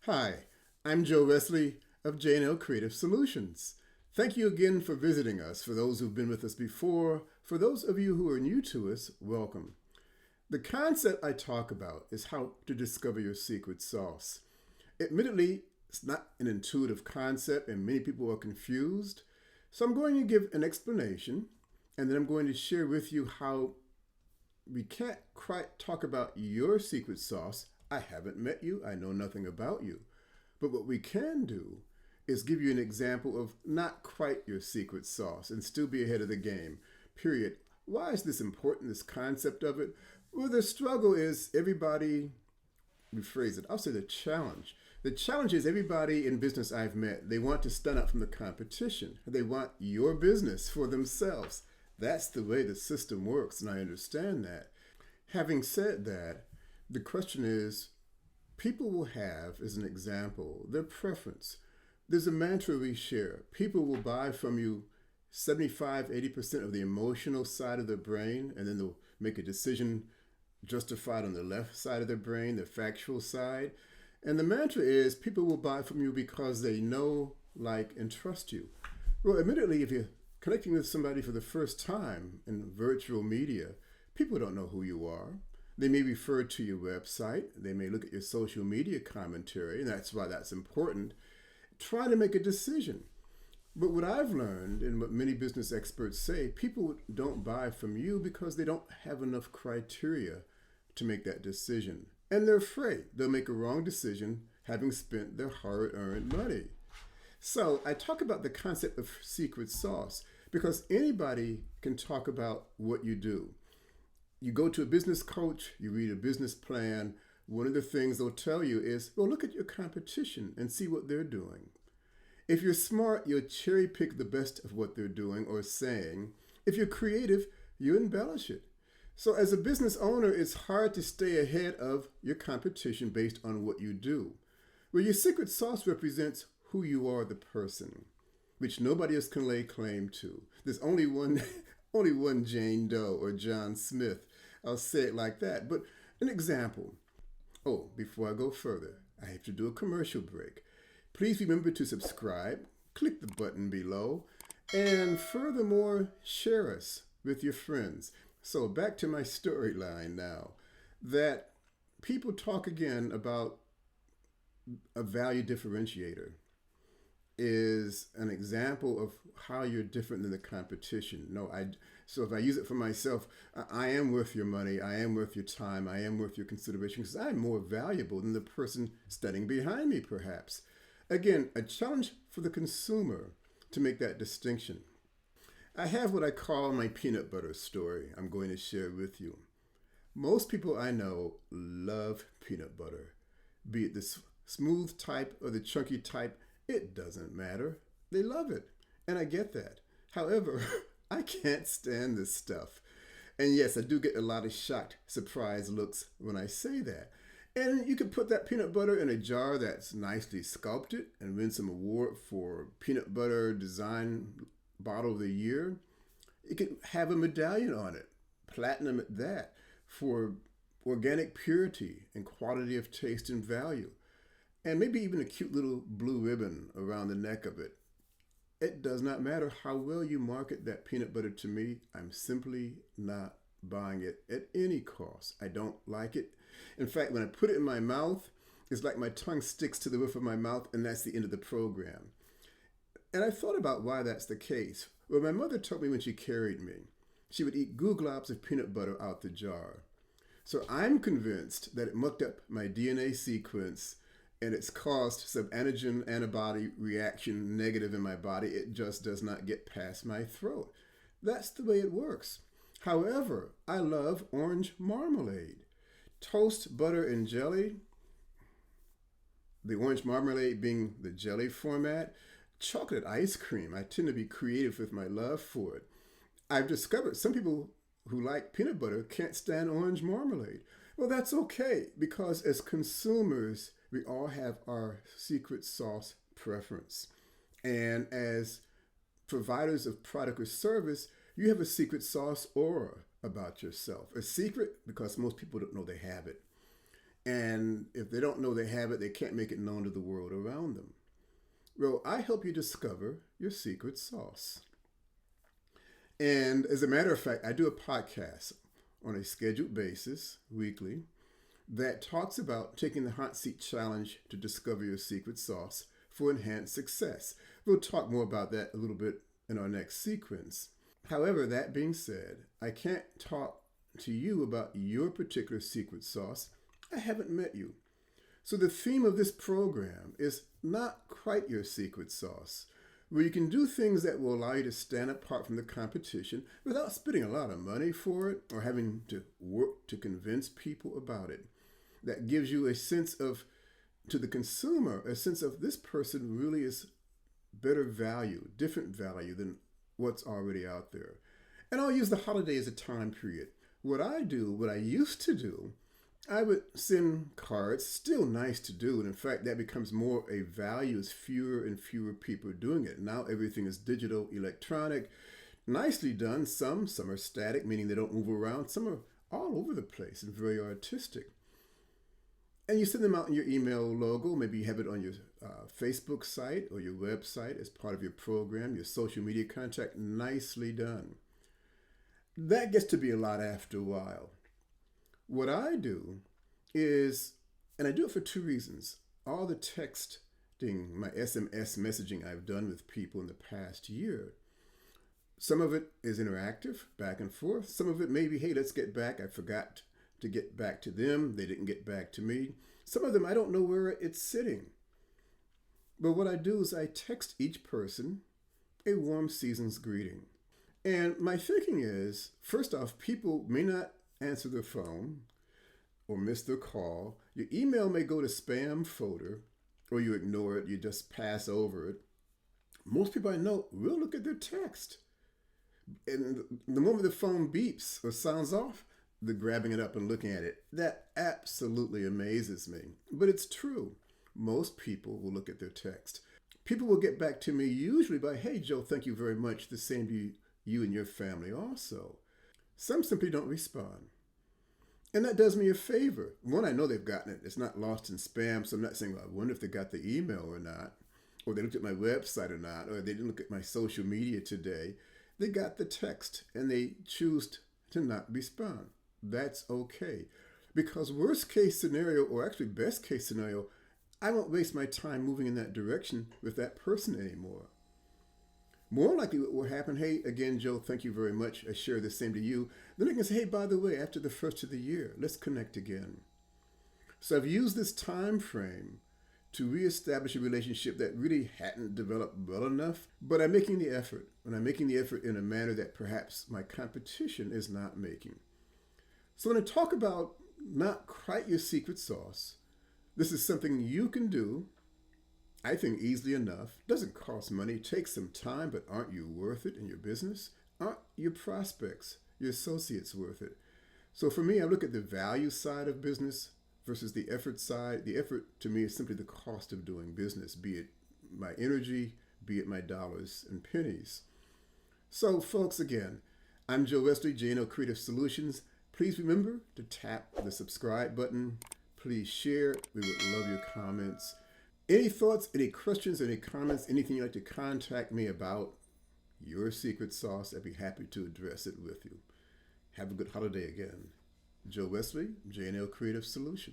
Hi, I'm Wesley of JNL Creative Solutions. Thank you again for visiting us. For those who've been with us before, for those of you who are new to us, welcome. The concept I talk about is how to discover your secret sauce. Admittedly, it's not an intuitive concept and many people are confused. So I'm going to give an explanation and then I'm going to share with you how we can't quite talk about your secret sauce. I haven't met you, I know nothing about you. But what we can do is give you an example of not quite your secret sauce and still be ahead of the game. Period. Why is this important, this concept of it? Well, the struggle is everybody, rephrase it, I'll say the challenge. The challenge is everybody in business I've met, they want to stand out from the competition. They want your business for themselves. That's the way the system works, and I understand that. Having said that, the question is, people will have, as an example, their preference. There's a mantra we share. People will buy from you 75-80% of the emotional side of their brain, and then they'll make a decision justified on the left side of their brain, the factual side. And the mantra is people will buy from you because they know, like, and trust you. Well, admittedly, if you're connecting with somebody for the first time in virtual media, people don't know who you are. They may refer to your website. They may look at your social media commentary, and that's why that's important. Try to make a decision. But what I've learned, and what many business experts say, people don't buy from you because they don't have enough criteria to make that decision. And they're afraid they'll make a wrong decision having spent their hard-earned money. So I talk about the concept of secret sauce because anybody can talk about what you do. You go to a business coach, you read a business plan. One of the things they'll tell you is, well, look at your competition and see what they're doing. If you're smart, you'll cherry pick the best of what they're doing or saying. If you're creative, you embellish it. So as a business owner, it's hard to stay ahead of your competition based on what you do. Well, your secret sauce represents who you are, the person, which nobody else can lay claim to. There's only one, only one Jane Doe or John Smith. I'll say it like that. But an example. Oh, before I go further, I have to do a commercial break. Please remember to subscribe, click the button below, and furthermore, share us with your friends. So back to my storyline now, that people talk again about a value differentiator is an example of how you're different than the competition. So if I use it for myself, I am worth your money, I am worth your time, I am worth your consideration because I'm more valuable than the person standing behind me perhaps. Again, a challenge for the consumer to make that distinction. I have what I call my peanut butter story I'm going to share with you. Most people I know love peanut butter, be it the smooth type or the chunky type. It doesn't matter. They love it. And I get that. However, I can't stand this stuff. And yes, I do get a lot of shocked, surprised looks when I say that. And you can put that peanut butter in a jar that's nicely sculpted and win some award for peanut butter design bottle of the year. It could have a medallion on it, platinum at that, for organic purity and quality of taste and value. And maybe even a cute little blue ribbon around the neck of it. It does not matter how well you market that peanut butter to me. I'm simply not buying it at any cost. I don't like it. In fact, when I put it in my mouth, it's like my tongue sticks to the roof of my mouth and that's the end of the program. And I thought about why that's the case. Well, my mother told me when she carried me, she would eat globs of peanut butter out the jar. So I'm convinced that it mucked up my DNA sequence and it's caused some antigen antibody reaction negative in my body. It just does not get past my throat. That's the way it works. However, I love orange marmalade. Toast, butter, and jelly. The orange marmalade being the jelly format. Chocolate ice cream. I tend to be creative with my love for it. I've discovered some people who like peanut butter can't stand orange marmalade. Well, that's okay because as consumers, we all have our secret sauce preference. And as providers of product or service, you have a secret sauce aura about yourself. A secret because most people don't know they have it. And if they don't know they have it, they can't make it known to the world around them. Well, I help you discover your secret sauce. And as a matter of fact, I do a podcast on a scheduled basis weekly that talks about taking the hot seat challenge to discover your secret sauce for enhanced success. We'll talk more about that a little bit in our next sequence. However, that being said, I can't talk to you about your particular secret sauce. I haven't met you. So the theme of this program is not quite your secret sauce, where you can do things that will allow you to stand apart from the competition without spending a lot of money for it or having to work to convince people about it. That gives you a sense of, to the consumer, a sense of this person really is better value, different value than what's already out there. And I'll use the holiday as a time period. What I used to do, I would send cards, still nice to do. And in fact, that becomes more a value as fewer and fewer people are doing it. Now everything is digital, electronic, nicely done. Some are static, meaning they don't move around. Some are all over the place and very artistic. And you send them out in your email logo. Maybe you have it on your Facebook site or your website as part of your program, your social media contact. Nicely done. That gets to be a lot after a while. What I do is, and I do it for two reasons. All the texting, my SMS messaging I've done with people in the past year, some of it is interactive, back and forth. Some of it may be, hey, let's get back. I forgot to get back to them. They didn't get back to me. Some of them, I don't know where it's sitting. But what I do is I text each person a warm season's greeting. And my thinking is, first off, people may not answer their phone or miss their call. Your email may go to spam folder, or you ignore it, you just pass over it. Most people I know will look at their text. And the moment the phone beeps or sounds off, they're grabbing it up and looking at it. That absolutely amazes me. But it's true. Most people will look at their text. People will get back to me usually by, hey, Joe, thank you very much. The same to you and your family also. Some simply don't respond. And that does me a favor. One, I know they've gotten it. It's not lost in spam, so I'm not saying, well, I wonder if they got the email or not, or they looked at my website or not, or they didn't look at my social media today. They got the text, and they choose to not respond. That's okay. Because worst case scenario, or actually best case scenario, I won't waste my time moving in that direction with that person anymore. More likely what will happen, hey, again, Joe, thank you very much. I share the same to you. Then I can say, hey, by the way, after the first of the year, let's connect again. So I've used this time frame to reestablish a relationship that really hadn't developed well enough, but I'm making the effort. And I'm making the effort in a manner that perhaps my competition is not making. So when I talk about not quite your secret sauce, this is something you can do, I think easily enough. Doesn't cost money, takes some time, but aren't you worth it in your business? Aren't your prospects, your associates worth it? So for me, I look at the value side of business versus the effort side. The effort to me is simply the cost of doing business, be it my energy, be it my dollars and pennies. So folks, again, I'm Joe Wesley, JNL Creative Solutions. Please remember to tap the subscribe button. Please share. We would love your comments. Any thoughts, any questions, any comments, anything you'd like to contact me about your secret sauce, I'd be happy to address it with you. Have a good holiday again. Joe Wesley, JNL Creative Solutions.